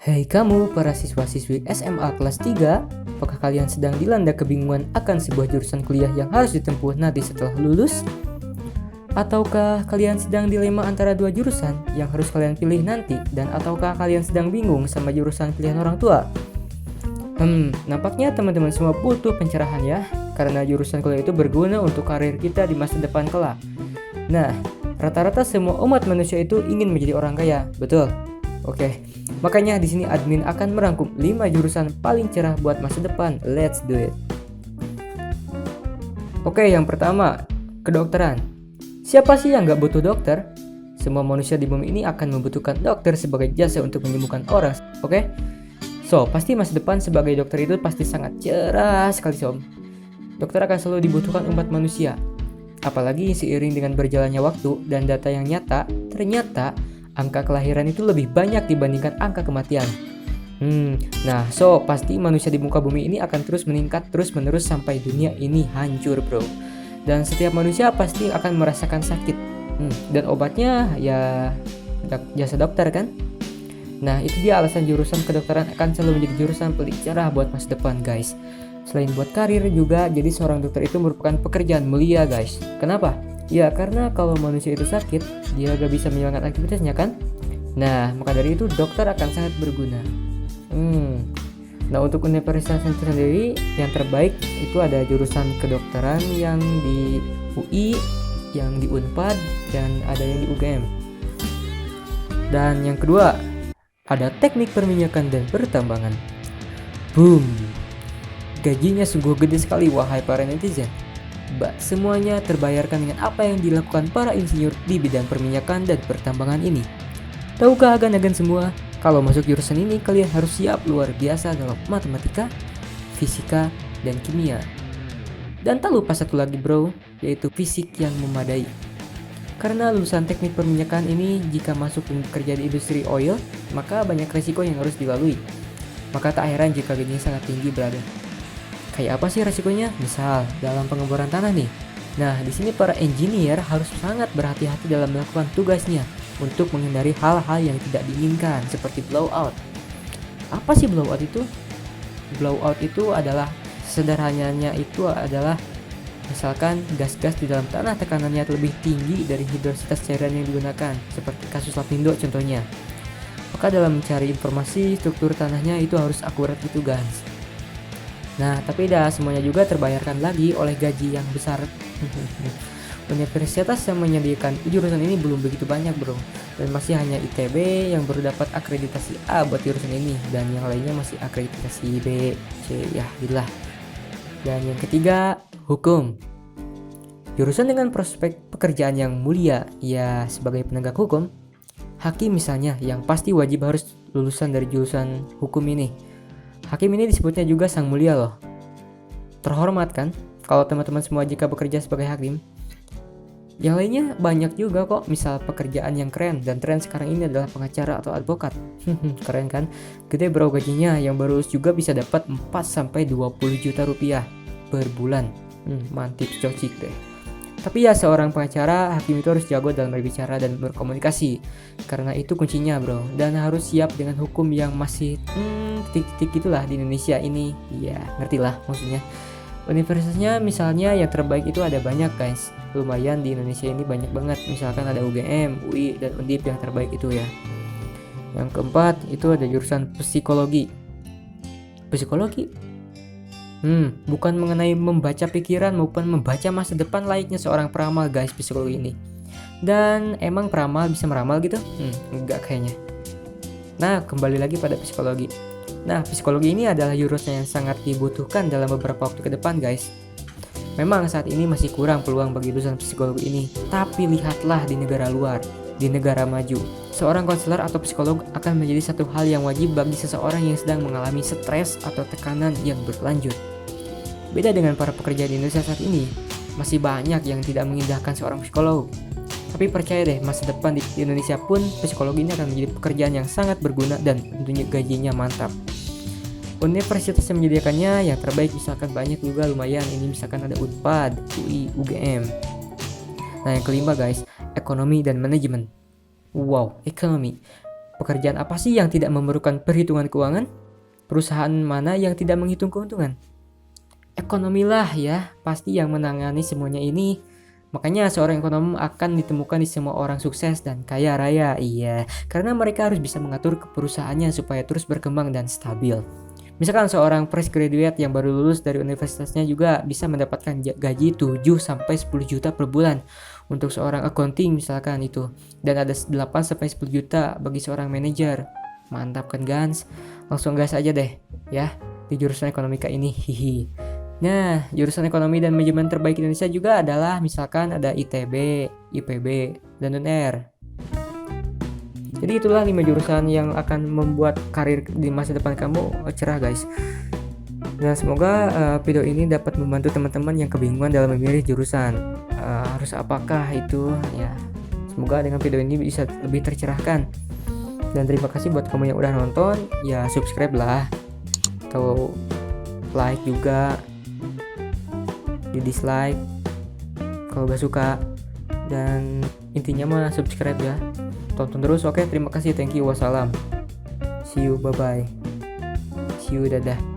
Hei kamu para siswa-siswi SMA kelas 3, apakah kalian sedang dilanda kebingungan akan sebuah jurusan kuliah yang harus ditempuh nanti setelah lulus? Ataukah kalian sedang dilema antara dua jurusan yang harus kalian pilih nanti? Dan ataukah kalian sedang bingung sama jurusan pilihan orang tua? Nampaknya teman-teman semua butuh pencerahan ya, karena jurusan kuliah itu berguna untuk karir kita di masa depan kelak. Nah, rata-rata semua umat manusia itu ingin menjadi orang kaya, betul? Oke, makanya di sini admin akan merangkum 5 jurusan paling cerah buat masa depan. Let's do it. Oke, yang pertama, kedokteran. Siapa sih yang gak butuh dokter? Semua manusia di bumi ini akan membutuhkan dokter sebagai jasa untuk menyembuhkan orang. Oke? So, pasti masa depan sebagai dokter itu pasti sangat cerah sekali, Som. Dokter akan selalu dibutuhkan umat manusia. Apalagi seiring dengan berjalannya waktu dan data yang nyata, ternyata angka kelahiran itu lebih banyak dibandingkan angka kematian. Nah, so pasti manusia di muka bumi ini akan terus meningkat terus-menerus sampai dunia ini hancur, bro. Dan setiap manusia pasti akan merasakan sakit. Dan obatnya ya jasa dokter kan? Nah, itu dia alasan jurusan kedokteran akan selalu menjadi jurusan paling cerah buat masa depan, guys. Selain buat karir juga, jadi seorang dokter itu merupakan pekerjaan mulia, guys. Kenapa? Ya, karena kalau manusia itu sakit, dia gak bisa menjalankan aktivitasnya kan? Nah, maka dari itu dokter akan sangat berguna. Nah, untuk universitas sendiri yang terbaik itu ada jurusan kedokteran yang di UI, yang di Unpad, dan ada yang di UGM. Dan yang kedua, ada teknik perminyakan dan pertambangan. Boom! Gajinya sungguh gede sekali wahai para netizen. Semuanya terbayarkan dengan apa yang dilakukan para insinyur di bidang perminyakan dan pertambangan ini. Tahukah agan-agan semua, kalau masuk jurusan ini kalian harus siap luar biasa dalam matematika, fisika, dan kimia. Dan tak lupa satu lagi bro, yaitu fisik yang memadai. Karena lulusan teknik perminyakan ini jika masuk bekerja di industri oil, maka banyak resiko yang harus dilalui. Maka tak heran jika gajinya sangat tinggi, brother. Kayak apa sih resikonya? Misal dalam pengeboran tanah nih. Nah, di sini para engineer harus sangat berhati-hati dalam melakukan tugasnya untuk menghindari hal-hal yang tidak diinginkan seperti blowout. Apa sih blowout itu? Blowout itu adalah sederhananya itu adalah misalkan gas-gas di dalam tanah tekanannya lebih tinggi dari hidrositas cairan yang digunakan, seperti kasus Lapindo contohnya. Maka dalam mencari informasi struktur tanahnya itu harus akurat gitu, guys. Nah, tapi dah semuanya juga terbayarkan lagi oleh gaji yang besar. Universitas yang menyediakan jurusan ini belum begitu banyak, bro. Dan masih hanya ITB yang baru dapat akreditasi A buat jurusan ini, dan yang lainnya masih akreditasi B, C, ya gitulah. Dan yang ketiga, hukum. Jurusan dengan prospek pekerjaan yang mulia, ya sebagai penegak hukum. Hakim misalnya, yang pasti wajib harus lulusan dari jurusan hukum ini. Hakim ini disebutnya juga sang mulia loh. Terhormat kan kalau teman-teman semua jika bekerja sebagai hakim. Yang lainnya banyak juga kok, misal pekerjaan yang keren dan tren sekarang ini adalah pengacara atau advokat. Keren kan? Gede bro gajinya, yang baru lulus juga bisa dapat 4-20 juta rupiah per bulan. Mantip cocik deh. Tapi ya seorang pengacara, hakim itu harus jago dalam berbicara dan berkomunikasi. Karena itu kuncinya bro. Dan harus siap dengan hukum yang masih titik-titik itulah di Indonesia ini. Ya ngerti lah maksudnya. Universitasnya misalnya yang terbaik itu ada banyak guys. Lumayan di Indonesia ini banyak banget. Misalkan ada UGM, UI, dan Undip yang terbaik itu ya. Yang keempat itu ada jurusan psikologi. Psikologi? Bukan mengenai membaca pikiran maupun membaca masa depan layaknya seorang peramal guys, psikologi ini. Dan emang peramal bisa meramal gitu? Enggak kayaknya. Nah, kembali lagi pada psikologi. Nah, psikologi ini adalah jurusan yang sangat dibutuhkan dalam beberapa waktu ke depan guys. Memang saat ini masih kurang peluang bagi lulusan psikologi ini, tapi lihatlah di negara luar, di negara maju. Seorang konselor atau psikolog akan menjadi satu hal yang wajib bagi seseorang yang sedang mengalami stres atau tekanan yang berlanjut. Beda dengan para pekerja di Indonesia saat ini, masih banyak yang tidak mengindahkan seorang psikolog. Tapi percaya deh, masa depan di Indonesia pun psikologi ini akan menjadi pekerjaan yang sangat berguna dan tentunya gajinya mantap. Universitas yang menyediakannya yang terbaik misalkan banyak juga lumayan. Ini misalkan ada Unpad, UI, UGM. Nah yang kelima guys, ekonomi dan manajemen. Wow, ekonomi. Pekerjaan apa sih yang tidak memerlukan perhitungan keuangan? Perusahaan mana yang tidak menghitung keuntungan? Ekonomi lah ya, pasti yang menangani semuanya ini. Makanya seorang ekonom akan ditemukan di semua orang sukses dan kaya raya. Iya, karena mereka harus bisa mengatur perusahaannya supaya terus berkembang dan stabil. Misalkan seorang fresh graduate yang baru lulus dari universitasnya juga bisa mendapatkan gaji 7 sampai 10 juta per bulan untuk seorang accounting misalkan itu, dan ada 8 sampai 10 juta bagi seorang manajer. Mantap kan Gans? Langsung gas aja deh ya di jurusan ekonomika ini. Hihi. Nah, jurusan ekonomi dan manajemen terbaik Indonesia juga adalah misalkan ada ITB, IPB, dan UNR. Jadi itulah 5 jurusan yang akan membuat karir di masa depan kamu cerah guys. Dan semoga video ini dapat membantu teman-teman yang kebingungan dalam memilih jurusan. Harus apakah itu ya. Semoga dengan video ini bisa lebih tercerahkan. Dan terima kasih buat kamu yang udah nonton. Ya subscribe lah. Atau like juga. Di dislike kalau gak suka. Dan intinya mah subscribe ya. Tonton terus, oke? Terima kasih, thank you, wassalam. See you, bye-bye. See you, dadah.